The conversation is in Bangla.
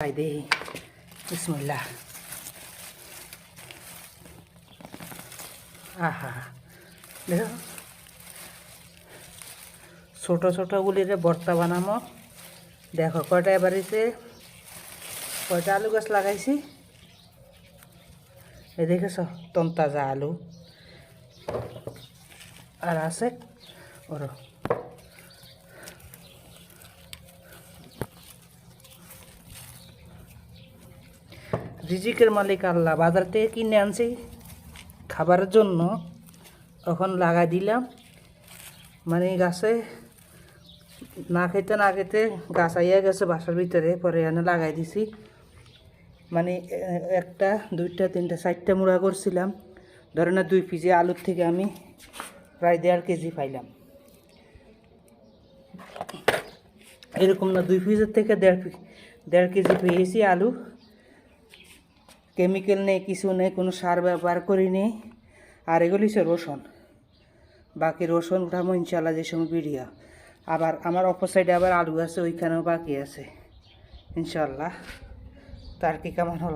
পাই দেখি বিসমিল্লাহ। আহা দেখো ছোট ছোটগুলিরে ভর্তা বানামো। দেখো কয়টা বাড়িতে কয়টা আলু গাছ লাগাইছি, এই দেখেছ তন্তাজা আলু আর আছে ওরও। রিজিকের মালিক আল্লাহ, বাজার থেকে কিনে আনছি খাবারের জন্য, তখন লাগাই দিলাম। মানে গাছে না খেতে না খেতে গাছ আইয়া গেছে বাসার ভিতরে, পরে এনে লাগাই দিছি। মানে একটা দুইটা তিনটা চারটা মুড়া করছিলাম, ধরে না 2 কেজি আলুর থেকে আমি প্রায় 1.5 কেজি পাইলাম। এরকম না, 2 পিসের থেকে 1.5 কেজি পেয়েছি আলু। কেমিক্যাল নেই, কিছু নেই, কোনো সার ব্যবহার করিনি। আর এগুলি হচ্ছে রসুন, বাকি রসুন উঠামো ইনশাল্লাহ যে সময় ভিডিও। আবার আমার অপর সাইডে আবার আলু আছে, ওইখানেও বাকি আছে ইনশাল্লাহ। তার কি কেমন হলো?